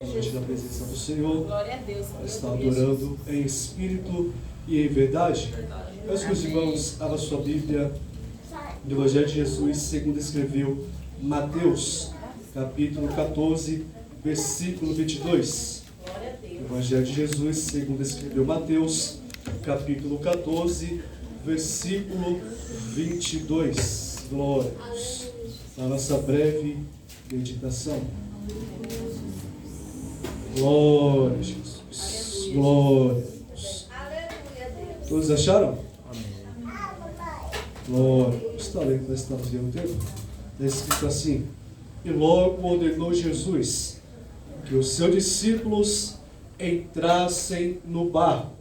Na presença do Senhor, Glória a Deus. está adorando em espírito e em verdade. Meus irmãos, abra sua Bíblia do Evangelho de Jesus, segundo escreveu Mateus, capítulo 14, versículo 22. Evangelho de Jesus, segundo escreveu Mateus, capítulo 14, versículo 22. Glória a Deus. Na nossa breve meditação. Glória a Jesus. Glória a Deus. Todos acharam? Amém. Glória. Está lendo, nós estamos vendo o tempo? Está escrito assim: e logo ordenou Jesus que os seus discípulos entrassem no barco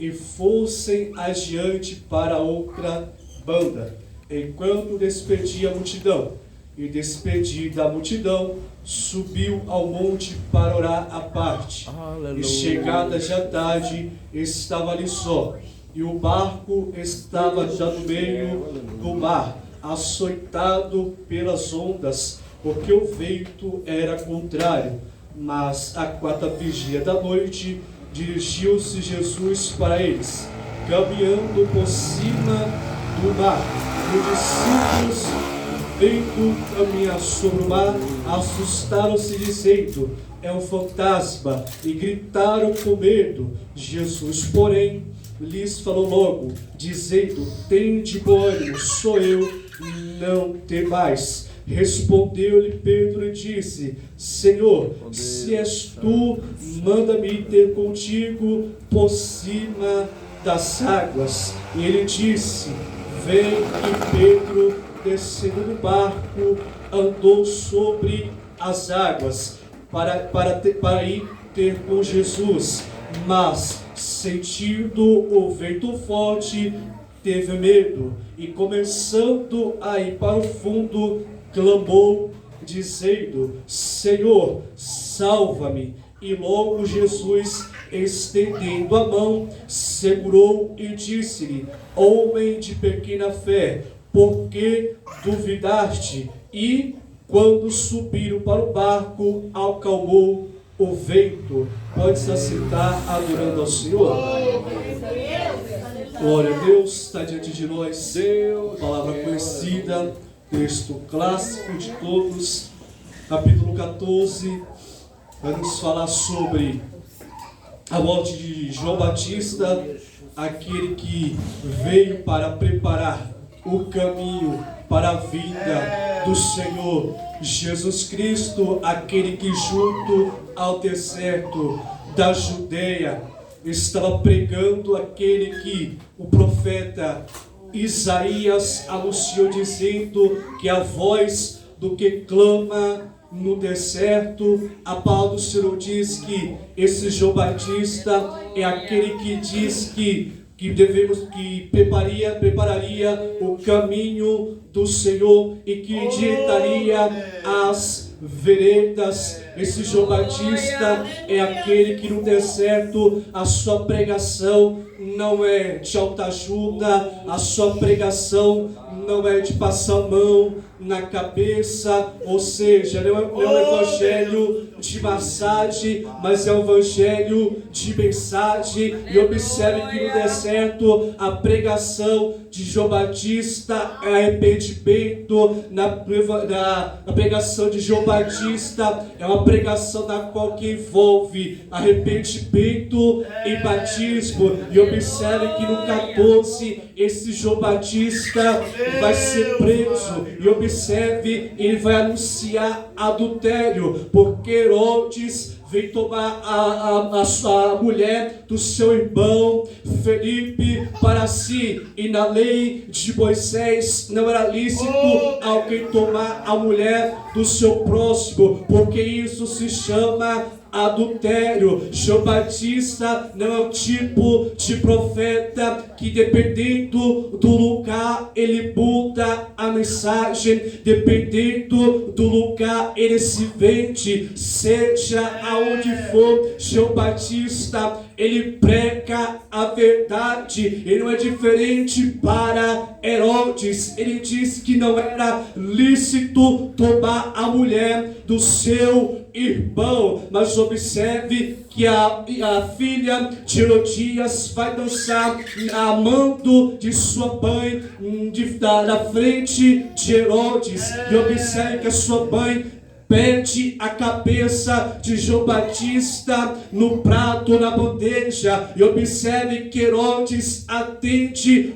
e fossem adiante para outra banda, enquanto despedia a multidão. E despedida a multidão, subiu ao monte para orar à parte. Aleluia. E chegada já tarde, estava ali só. E o barco estava já no meio do mar, açoitado pelas ondas, porque o vento era contrário. Mas à quarta vigília da noite, dirigiu-se Jesus para eles, caminhando por cima do mar. E os discípulos, vendo caminhar sobre o mar, assustaram-se, dizendo: é um fantasma, e gritaram com medo. Jesus, porém, lhes falou logo, dizendo: tende bom ânimo, sou eu, não temais. Respondeu-lhe Pedro e disse: Senhor, se és tu, manda-me ter contigo por cima das águas. E ele disse: vem. E Pedro, descendo do barco, andou sobre as águas para ir ter com Jesus. Mas, sentindo o vento forte, teve medo e, começando a ir para o fundo, clamou, dizendo: Senhor, salva-me. E logo Jesus, estendendo a mão, segurou e disse-lhe: homem de pequena fé, por que duvidaste? E, quando subiram para o barco, acalmou o vento. Pode se assentar, adorando ao Senhor. Glória a Deus, está diante de nós, palavra conhecida, texto clássico de todos, capítulo 14, vai nos falar sobre a morte de João Batista, aquele que veio para preparar o caminho para a vinda do Senhor Jesus Cristo, aquele que junto ao deserto da Judeia estava pregando, aquele que o profeta Isaías anunciou, dizendo que a voz do que clama no deserto. A palavra do Senhor diz que esse João Batista é aquele que diz que prepararia o caminho do Senhor e que endireitaria as veredas. Esse João Batista é aquele que no deserto a sua pregação não é de autoajuda, a sua pregação não é de passar a mão na cabeça, ou seja, não é um evangelho de massagem, mas é um evangelho de mensagem. E observe que no deserto a pregação de João Batista é arrependimento. A pregação de João Batista é uma pregação na qual que envolve arrependimento e batismo. E observe que no 14 esse João Batista vai ser preso. E observe, ele vai anunciar adultério, porque Herodes veio tomar a mulher do seu irmão Felipe para si. E na lei de Moisés não era lícito alguém tomar a mulher do seu próximo, porque isso se chama adultério. João Batista não é o tipo de profeta que, dependendo do lugar, ele muda a mensagem, dependendo do lugar, ele se vende. Seja aonde for, João Batista, ele prega a verdade. Ele não é diferente para Herodes. Ele disse que não era lícito tomar a mulher do seu irmão, mas observe que a filha de Herodias vai dançar amando de sua mãe na frente de Herodes. E observe que a sua mãe pede a cabeça de João Batista no prato, na bandeja. E observe que Herodes atende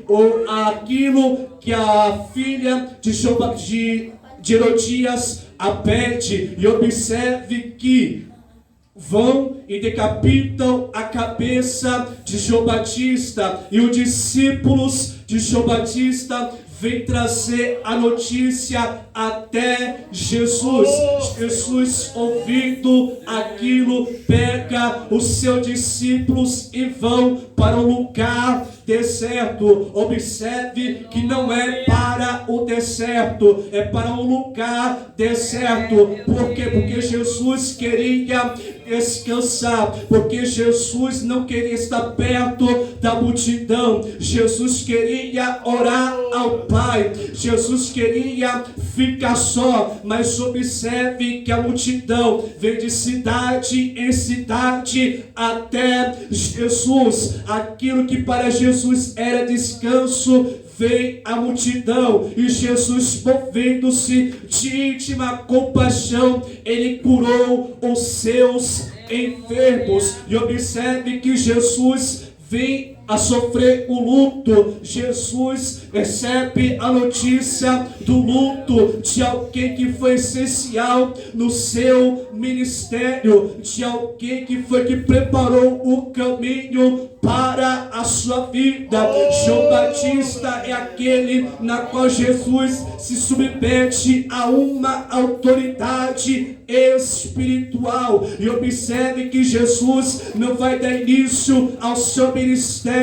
aquilo que a filha de Herodias a pede. E observe que vão e decapitam a cabeça de João Batista. E os discípulos de João Batista vem trazer a notícia até Jesus. Jesus, ouvindo aquilo, pega os seus discípulos e vão para um lugar deserto. Observe que não é para o deserto, é para um lugar deserto. Por quê? Porque Jesus queria descansar, porque Jesus não queria estar perto da multidão. Jesus queria orar ao Pai, Jesus queria ficar só. Mas observe que a multidão vem de cidade em cidade até Jesus. Aquilo que para Jesus era descanso, vem a multidão, e Jesus, movendo-se de íntima compaixão, ele curou os seus enfermos. E observe que Jesus vem a sofrer o luto. Jesus recebe a notícia do luto de alguém que foi essencial no seu ministério, de alguém que preparou o caminho para a sua vida. João Batista é aquele na qual Jesus se submete a uma autoridade espiritual. E observe que Jesus não vai dar início ao seu ministério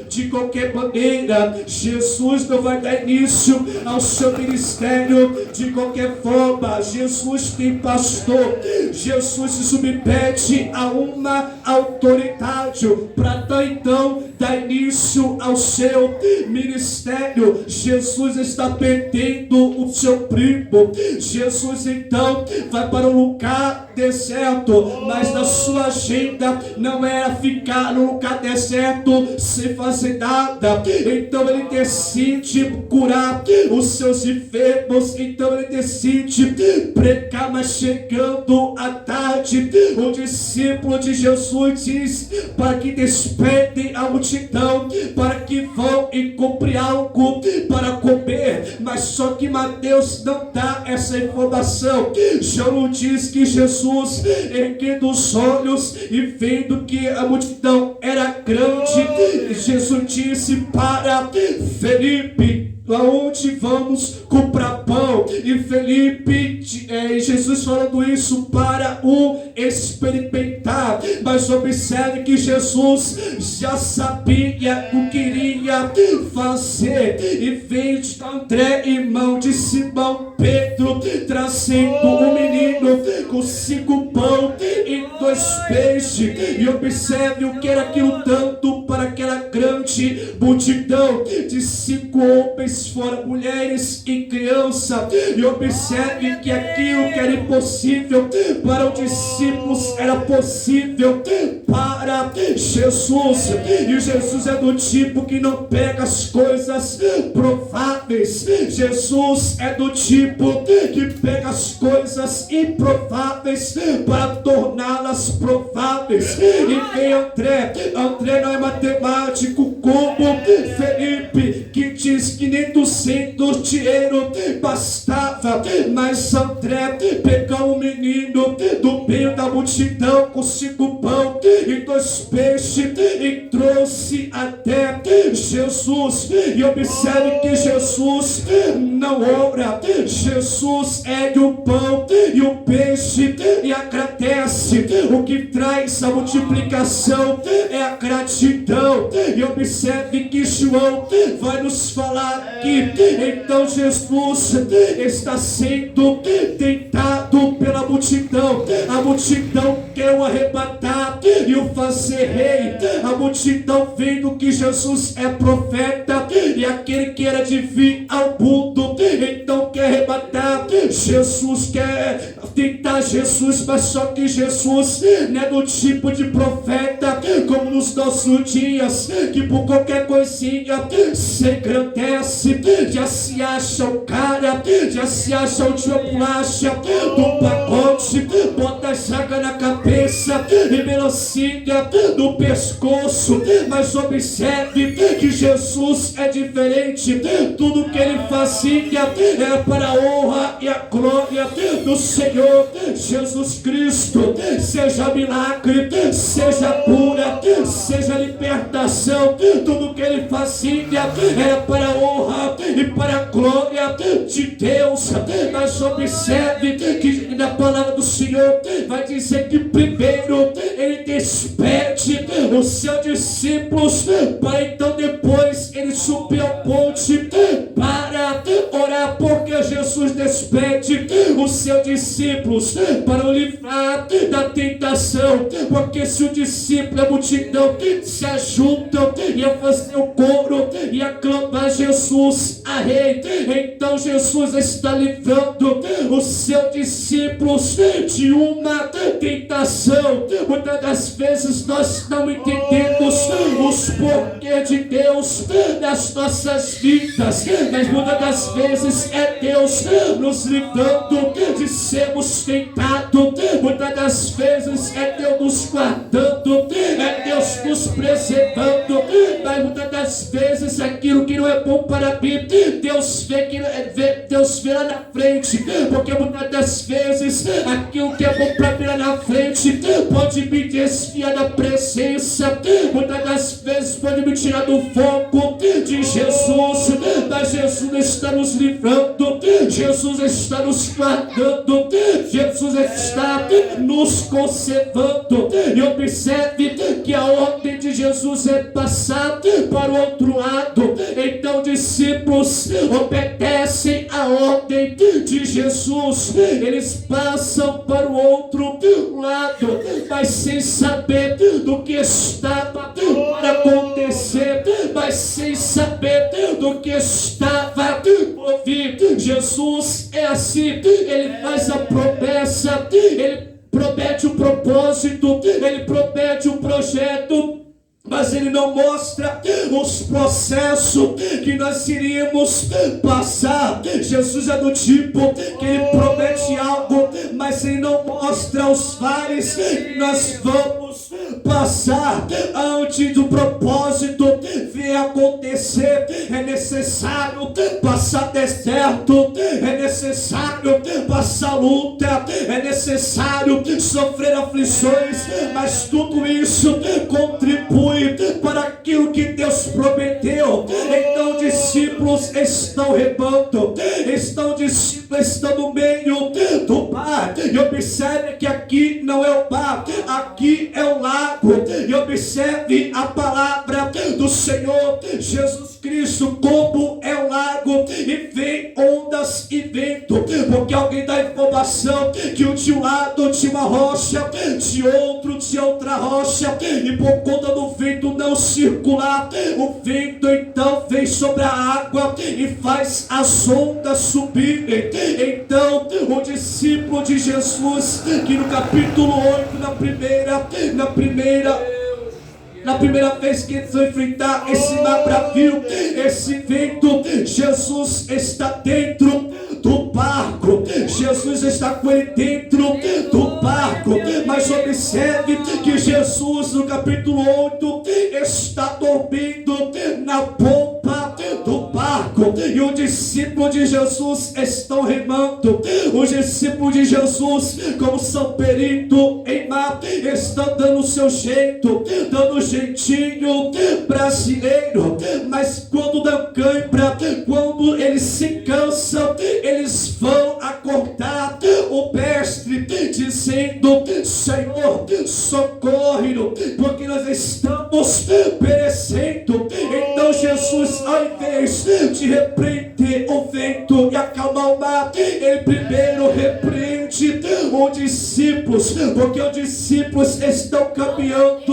de qualquer maneira. Jesus não vai dar início ao seu ministério de qualquer forma. Jesus tem pastor. Jesus se submete a uma autoridade para então dar início ao seu ministério. Jesus está perdendo o seu primo. Jesus então vai para um lugar deserto, mas na sua agenda não era ficar no lugar deserto sem fazer nada. Então ele decide curar os seus enfermos. Então ele decide pregar. Mas chegando à tarde, o discípulo de Jesus diz para que despertem a multidão, para que vão e comprem algo para comer. Mas só que Mateus não dá essa informação. João diz que Jesus, erguendo os olhos e vendo que a multidão era grande, Jesus disse para Felipe: aonde vamos comprar pão? E Felipe, Jesus falando isso para o experimentar. Mas observe que Jesus já sabia o que iria fazer. E veio de André, irmão de Simão Pedro, trazendo um menino com 5 pão e 2 peixes. E observe o que era aquilo tanto para aquela grande multidão de 5 homens, fora mulheres e criança. E observe que aquilo que era impossível para os discípulos era possível para Jesus. E Jesus é do tipo que não pega as coisas prováveis. Jesus é do tipo que pega as coisas improváveis para torná-las prováveis. E vem André não é matemático como Felipe, que diz que nem 200 dinheiro bastava. Mas André pegou um menino do meio da multidão com 5 pão e 2 peixes e trouxe até Jesus. E observe que Jesus não ora. Jesus ergue o pão e o peixe e agradece. O que traz a multiplicação é a gratidão. E observe que João vai nos falar aqui. Então Jesus está sendo tentado pela multidão. A multidão quer o arrebatar e o fazer rei. A multidão vendo que Jesus é profeta e aquele que era de vir ao mundo, então quer quer arrebatar, Jesus quer tentar Jesus, mas só que Jesus não é do tipo de profeta como nos nossos dias, que por qualquer coisinha se engrandece, já se acha o cara, já se acha o tio bolacha do pacote, bota a chaga na cabeça e melancia no pescoço. Mas observe que Jesus é diferente. Tudo que ele fazia era para a honra e a glória do Senhor Jesus Cristo. Seja milagre, seja cura, seja libertação, tudo que ele fazia era para a honra e para a glória de Deus. Mas observe que na palavra do Senhor vai dizer que primeiro ele despede os seus discípulos, para então depois ele subir ao monte para orar. Porque Jesus despede os seus discípulos para o livrar da tentação, porque se o discípulo e a multidão se ajuntam e a fazer o coro e aclamar Jesus a rei, então Jesus está livrando os seus discípulos de uma tentação. Muitas das vezes nós não entendemos os porquês de Deus nas nossas vidas, mas muitas das vezes é Deus nos livrando de sermos tentados. Muitas das vezes é Deus nos guardando, é Deus nos preservando. Mas muitas das vezes aquilo que não é bom para mim, Deus vê lá na frente, porque muitas das vezes aquilo que é bom para mim lá na frente pode me desviar da presença, muitas das vezes pode me tirar do foco de Jesus. Mas Jesus está nos livrando, Jesus está nos guardando, Jesus está nos conservando. E observe que a ordem de Jesus é passar para o outro lado. Então discípulos obedecem a ordem de Jesus, eles passam para o outro lado, mas sem saber do que estava para acontecer, mas sem saber do que estava por vir. Jesus é assim, ele faz a promessa, ele promete o propósito, ele promete o projeto, mas ele não mostra os processos que nós iríamos passar. Jesus é do tipo que ele promete algo, mas ele não mostra os vales que nós vamos passar. Antes do propósito vir acontecer, é necessário passar deserto, é necessário passar luta, é necessário sofrer aflições, mas tudo isso contribui para aquilo que Deus prometeu. Então discípulos estão remando, discípulos estão no meio do mar, e observe que aqui não é o mar, aqui é o lago. E observe a palavra do Senhor Jesus Cristo como é o lago, e vem ondas e vento, porque alguém dá informação que de um lado tinha uma rocha, de outro tinha outra rocha, e por conta do vento não circular, o vento então vem sobre a água e faz as ondas subirem. Então o discípulo de Jesus, que no capítulo 8, na primeira vez que eles vão enfrentar esse mar bravio, esse vento, Jesus está dentro do barco, Jesus está com ele dentro do barco. Mas observe que Jesus no capítulo 8 está dormindo na polpa do barco, e os discípulos de Jesus estão remando. Os discípulos de Jesus, como são peritos em mar, estão dando o seu jeito, dando o jeitinho brasileiro. Mas quando dão cãibra, quando eles se cansam, eles vão acordar o mestre, dizendo: Senhor, socorre-nos, porque nós estamos perecendo. Então Jesus, ao invés de repreender o vento e acalmar o mar, ele primeiro repreende os discípulos, porque os discípulos estão caminhando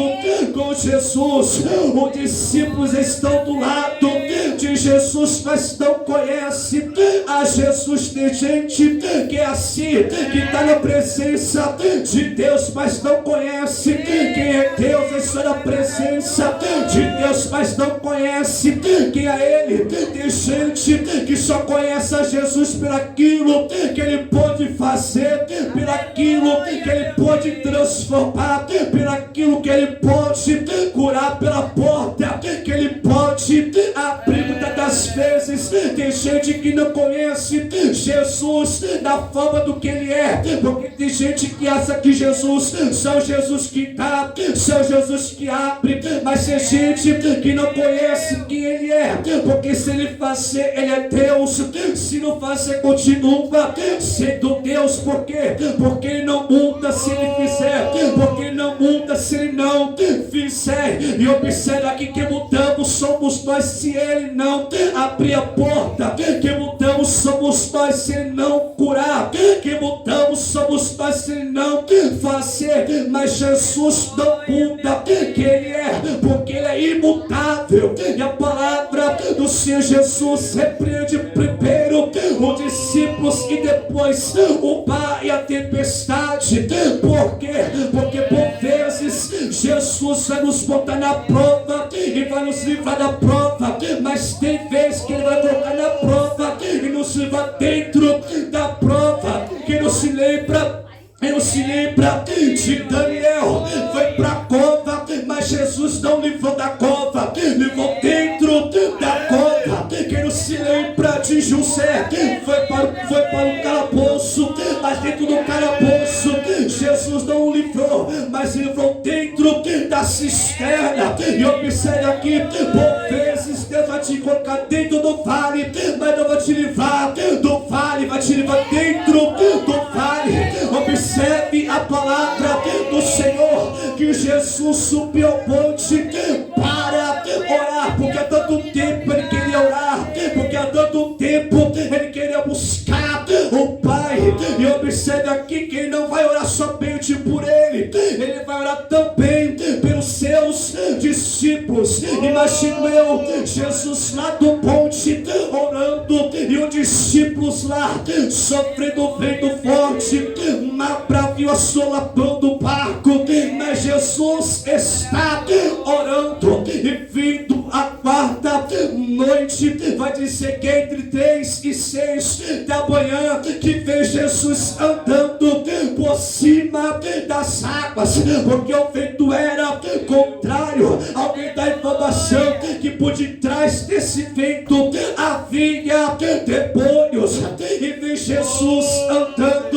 com Jesus, os discípulos estão do lado de Jesus, mas não conhece a Jesus. Tem gente que é assim, que está na presença de Deus, mas não conhece quem é Deus, está na presença de Deus, mas não conhece quem é Ele. Tem gente que só conhece a Jesus por aquilo que Ele pode fazer, por aquilo que Ele pode transformar, por aquilo que Ele pode curar, pela porta que Ele pode abrir. Muitas das vezes tem gente que não conhece Jesus na forma do que Ele é, porque tem gente que acha que Jesus são Jesus que dá, são Jesus que abre, mas tem gente que não conhece quem Ele é, porque se Ele fazer, Ele é Deus, se não fazer, continua sendo Deus. Por quê? Porque Ele não muda se Ele fizer, porque Ele não muda se Ele não fizer. E observe aqui que mudamos somos nós se Ele não abrir a porta, que mudamos somos nós se Ele não curar, que mudamos somos nós se Ele não fazer. Mas Jesus não muda quem Ele é, porque Ele é imutável. E a palavra do Senhor Jesus repreende primeiro os discípulos e depois o mar e a tempestade. Por quê? Porque por vezes Jesus vai nos botar na prova e vai nos livrar da prova, mas tem vezes que Ele vai colocar na prova e nos livrar dentro da prova. Quem não se lembra? Eu não se lembra de Daniel, foi para a cova, mas Jesus não livrou da cova, livrou dentro da cova. Quem não se lembra de José, foi para o calabouço, mas dentro do calabouço Jesus não o livrou, mas livrou dentro da cisterna. E observe aqui, por vezes Deus vai te colocar dentro do vale, mas não vai te livrar do vale, vai te livrar dentro do vale. Observe a palavra do Senhor, que Jesus subiu ao monte para orar, porque há tanto tempo Ele queria orar, porque há tanto tempo Ele queria buscar o Pai. E observe aqui que Ele não vai orar somente por Ele, Ele vai orar também pelos seus discípulos. Imagino eu, Jesus lá do monte orando, e os discípulos lá sofrendo vento forte, mar bravio assolapando o barco, mas Jesus está orando. E vindo a quarta noite, vai dizer que entre 3 e 6 da manhã, que vê Jesus andando por cima das águas, porque o vento era contrário. Alguém dá informação que por detrás desse vento havia demônios, e vê Jesus andando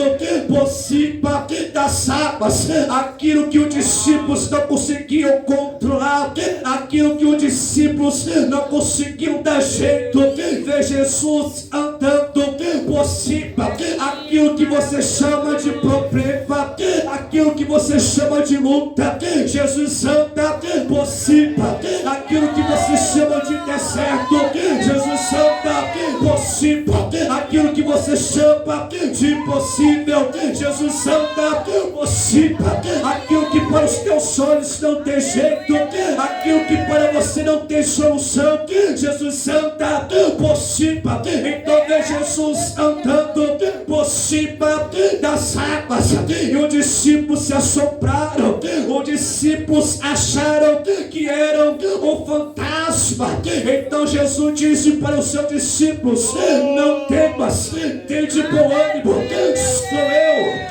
por cima das águas. Aquilo que os discípulos não conseguiam controlar, aquilo que os discípulos não conseguiam dar jeito, vê Jesus andando por cima. Aquilo que você chama de problema, aquilo que você chama de luta, Jesus anda por cima. Aquilo que você chama de deserto, Jesus anda por cima. Aquilo que você chama de impossível, Jesus anda por cima. Aquilo que para os teus olhos não tem jeito, aquilo que para você não tem solução, Jesus anda por cima. Então vê Jesus andando por cima das águas, e os discípulos se assombraram, os discípulos acharam que eram um fantasma. Então Jesus disse para os seus discípulos: não temas, tende bom ânimo, sou eu.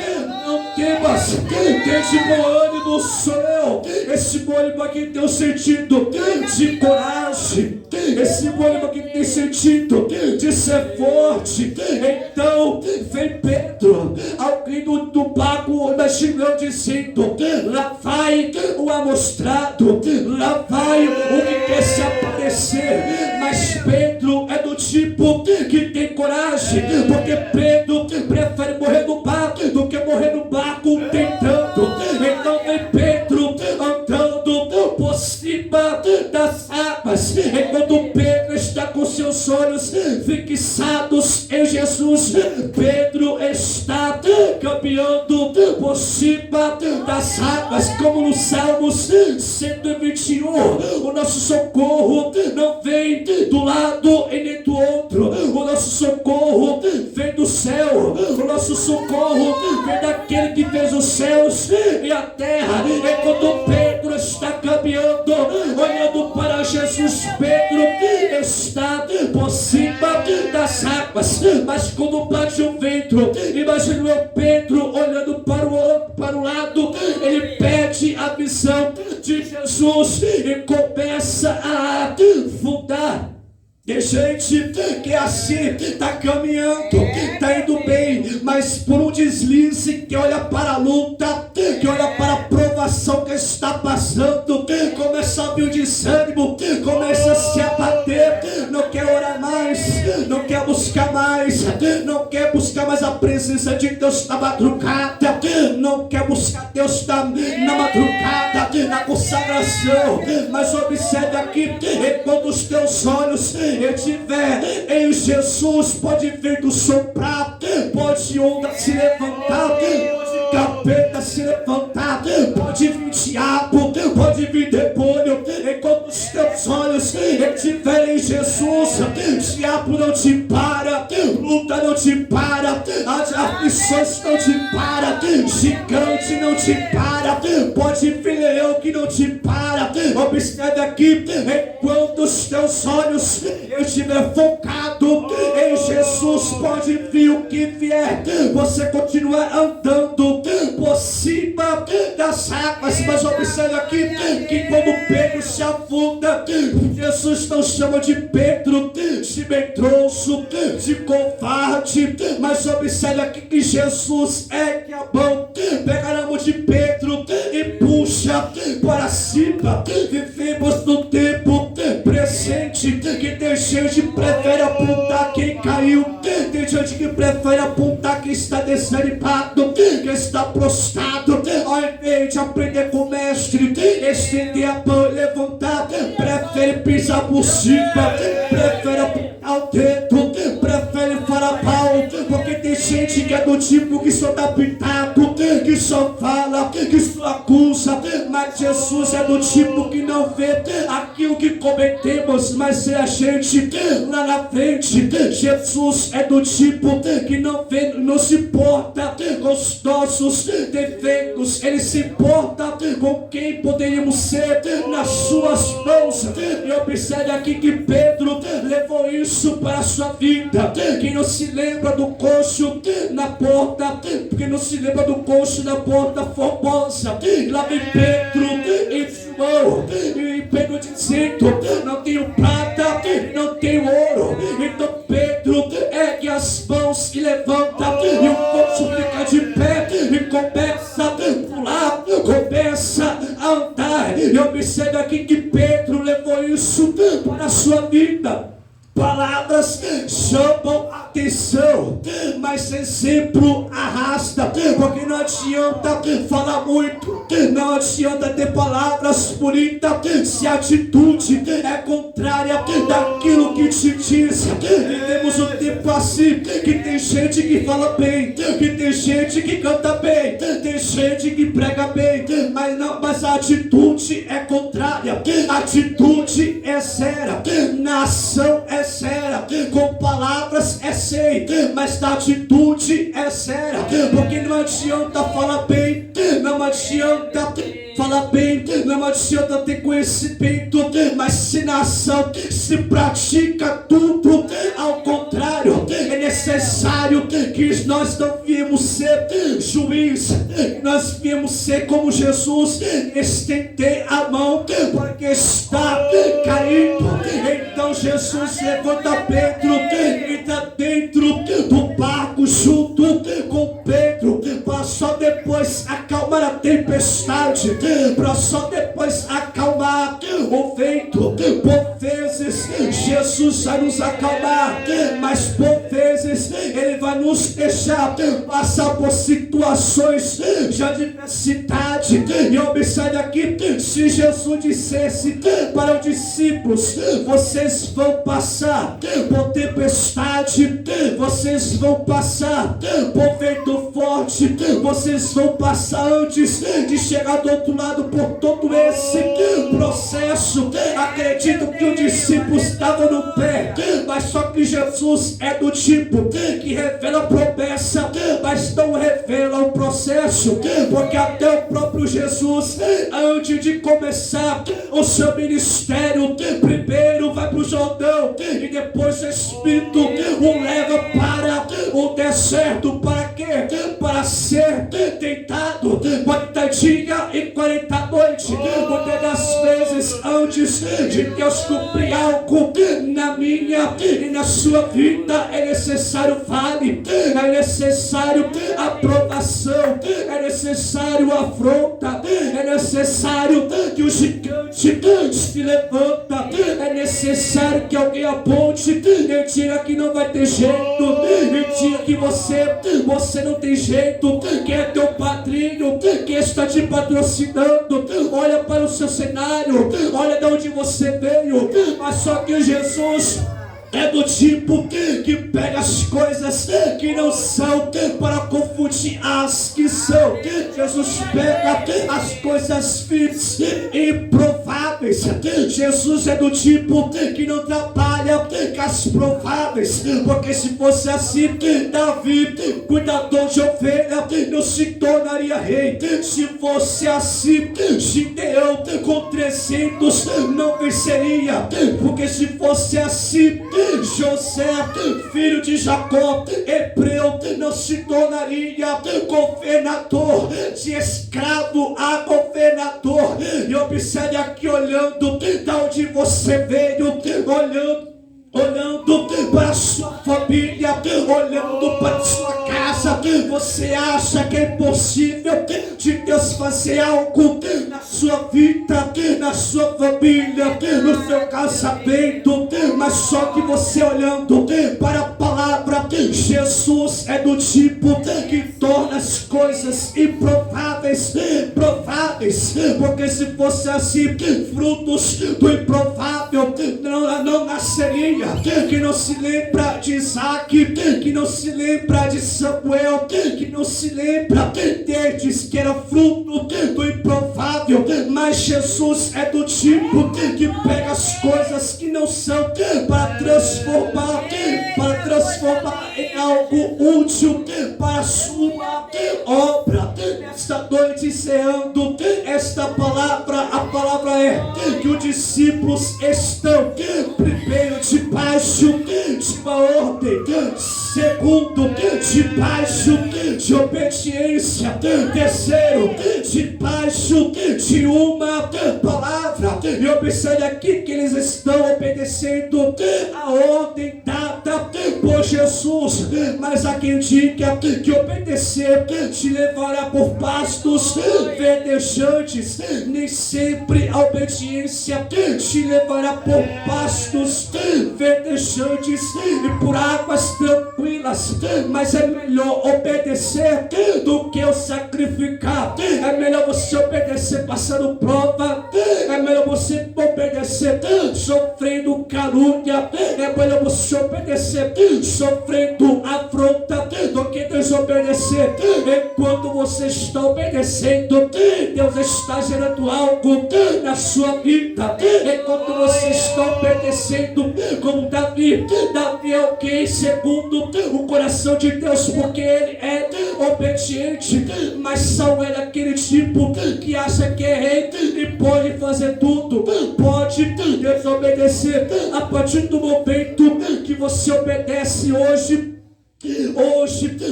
Não temas, tende bom ânimo, sou eu. Esse bom ânimo aqui tem o sentido de coragem, esse bom ânimo aqui tem sentido de ser forte. Então vem Pedro, alguém do barco imaginou dizendo: lá vai o amostrado, lá vai o que quer se aparecer. Mas Pedro é do tipo que tem coragem, porque Pedro prefere morrer no barco do que morrer no barco tentando. Então vem Pedro andando por cima das águas, enquanto Pedro está com seus olhos fixados em Jesus. Pedro está caminhando por cima cima das águas, como no Salmos 121. O nosso socorro não vem do lado e nem do outro. O nosso socorro vem do céu. O nosso socorro vem daquele que fez os céus e a terra. E quando Pedro está caminhando, olhando para Jesus, Pedro está por cima das águas. Mas quando bate o vento, imagina eu, Pedro, olhando para o lado, ele pede a visão de Jesus e começa a afundar. Tem gente que assim está caminhando, está indo bem, mas por um deslize, que olha para a luta, que olha para a provação que está passando, começa a vir o desânimo, começa a se abater, não quer orar mais, não quer buscar mais, não quer buscar mais a presença de Deus na madrugada, não quer buscar Deus na madrugada, na consagração. Mas observe aqui, enquanto os teus olhos estiver em Jesus, pode vento soprar, pode onda se levantar, pode capeta se levantar, pode vir diabo, pode vir demônio. Enquanto os teus olhos estiverem em Jesus, diabo não te para, luta não te para, as aflições não te para, gigante não te para, pode vir leão que não te para. Observe aqui, enquanto os teus olhos estiver focado em Jesus, pode vir o que vier, você continua andando por cima das águas. Mas observe aqui que quando Pedro se afunda, Jesus não chama de Pedro de medroso, de covarde, mas observe aqui que Jesus ergue a mão, pega na mão de Pedro e puxa para cima. Vivemos no tempo presente que tem gente que prefere apontar quem caiu, tem gente que prefere apontar quem está desanimado, quem está prostrado, ao invés de aprender com o mestre, estender a mão e levantar, prefere pisar por cima, prefere apontar o dedo, prefere falar mal, porque tem gente que é do tipo que só dá pitaco, que só fala, que só acusa. Mas Jesus é do tipo que não vê aquilo que cometemos, mas é a gente lá na frente. Jesus é do tipo que não vê, não se importa com os nossos defeitos, ele se importa com quem poderíamos ser nas suas mãos. E observe aqui que Pedro levou isso para a sua vida. Quem não se lembra do coxo na porta, porque não se lembra do coxo na porta formosa, lá vem Pedro e João, e Pedro dizendo: não tenho prata, não tenho ouro. Então Pedro ergue as mãos e levanta, e o coxo fica de pé e começa a pular, começa a andar. E observe aqui que Pedro levou isso para a sua vida. Palavras chamam atenção, mas exemplo arrasta, porque não adianta falar muito, não adianta ter palavras bonitas se a atitude é contrária daquilo que te diz. Vivemos um tempo assim, que tem gente que fala bem, que tem gente que canta bem, tem gente que prega bem, mas a atitude é contrária, a atitude é séria, na ação é séria, com palavras é sei, mas na atitude é séria, porque não adianta falar bem, não adianta falar bem, não adianta ter conhecimento, mas se na ação se pratica tudo ao contrário. É necessário que nós não viemos ser juiz, nós viemos ser como Jesus, estender a mão porque está caindo. Então Jesus levanta Pedro e está dentro do barco junto com Pedro, para só depois acalmar a tempestade, para só depois acalmar o vento. Por vezes Jesus vai nos acalmar, mas por vezes Ele vai nos deixar passar por situações de adversidade. E observe aqui, se Jesus dissesse para os discípulos: vocês vão passar por tempestade, vocês vão passar por vento forte, vocês vão passar antes de chegar do outro lado por todo esse processo, acredito que os discípulos estavam no pé, mas só que Jesus é do tipo que revela a promessa, mas não revela o processo, porque até o próprio Jesus, antes de começar o seu ministério, primeiro vai para o Jordão e depois o Espírito o leva para o deserto. Para quê? Para ser tentado 40 dias e 40 noites. Muitas das vezes, antes de Deus cumprir algo na minha e na sua vida, é necessário vale, é necessário aprovação, é necessário afronta, é necessário que o gigante se levanta, é necessário que alguém aponte e diga que não vai ter jeito, e diga que você não tem jeito. Quem é teu padrinho? Quem está te patrocinando? Olha para o seu cenário, olha de onde você veio, mas só que Jesus é do tipo que pega as coisas que não são para confundir as que são. Jesus pega as coisas firmes e improváveis. Jesus é do tipo que não trabalha com as prováveis, porque se fosse assim, Davi, cuidador de ovelha, não se tornaria rei. Se fosse assim, Gideão com 300 não venceria, porque se fosse assim, José, filho de Jacó, hebreu, não se tornaria governador, de escravo a governador. E observe aqui, olhando de onde você veio, olhando para a sua família, olhando para a sua casa, você acha que é impossível de Deus fazer algo na sua vida, na sua família, no seu casamento, mas só que você olhando para a palavra, Jesus é do tipo que torna as coisas improváveis prováveis, porque se fosse assim, frutos do improvável não nasceria. Que não se lembra de Isaac, que não se lembra de Samuel, que não se lembra deles, que era fruto do improvável. Mas Jesus é do tipo que pega as coisas que não são para transformar em algo útil para a sua obra. Nesta noite, encerrando esta palavra, a palavra é que os discípulos estão primeiro debaixo de uma ordem, segundo debaixo de obediência, terceiro debaixo de uma palavra. E observe aqui que eles estão obedecendo a ordem dada por Jesus, mas há quem diga que obedecer te levará por pastos verdejantes. Nem sempre a obediência te levará por pastos verdejantes e por águas tranquilas, mas é melhor obedecer do que o sacrificar. É melhor você obedecer passando prova, é melhor você obedecer sofrendo calúnia, é melhor você obedecer sofrendo afronta do que desobedecer. Enquanto você está obedecendo, Deus está gerando algo na sua vida. Enquanto você está obedecendo, como Davi é o que? Segundo o coração de Deus, porque ele é obediente. Mas Saul era aquele tipo que acha que é rei e pode fazer tudo, pode desobedecer. A partir do momento que você obedece hoje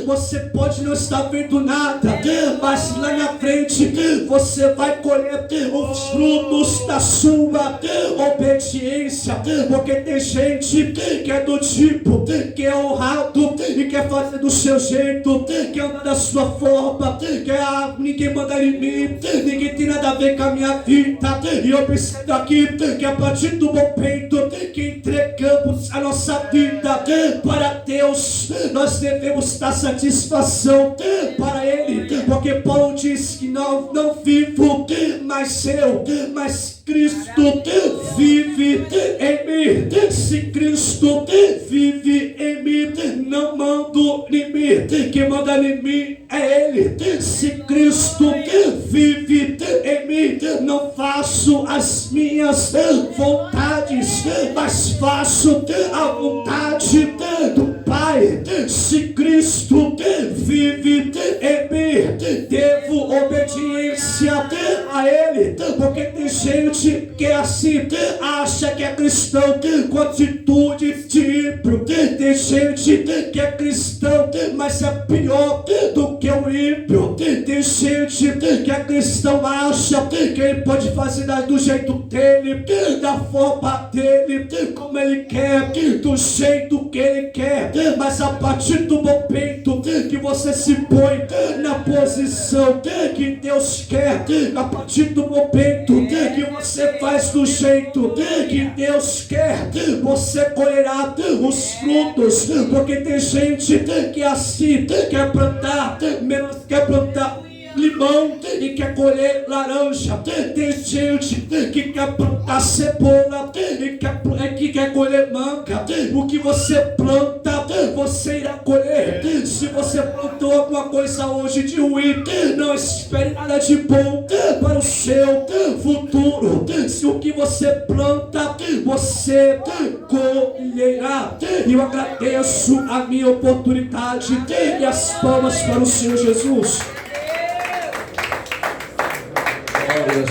você pode não estar vendo nada, mas lá na frente você vai colher os frutos da sua obediência. Porque tem gente que é do tipo que é honrado e quer fazer do seu jeito, quer andar da sua forma, quer ninguém manda em mim, ninguém tem nada a ver com a minha vida. E eu percebo aqui que a partir do momento que entregamos a nossa vida para Deus, nós devemos dar satisfação para Ele. Porque Paulo diz que não vivo mais eu, mas Cristo vive em mim. Se Cristo vive em mim, não mando em mim, quem manda em mim é Ele. Se Cristo vive em mim, não faço as minhas vontades, mas faço a vontade do Pai. Se Cristo vive em mim, devo obediência a Ele, porque tem gente que é assim, acha que é cristão com atitude de ímpio. Tem gente que é cristão, mas é pior do que o ímpio. Tem gente que é cristão, acha que ele pode fazer do jeito dele, da forma dele, como ele quer, do jeito que ele quer. Mas a partir do momento que você se põe na posição que Deus quer, a partir do momento que você faz do jeito que Deus quer, você colherá os frutos. Porque tem gente que é assim, quer plantar limão e quer colher laranja. Tem gente que quer plantar cebola e que quer colher manga. O que você planta, você irá colher. Se você plantou alguma coisa hoje de ruim, não espere nada de bom para o seu futuro. Se o que você planta, você colherá. E eu agradeço a minha oportunidade e as palmas para o Senhor Jesus.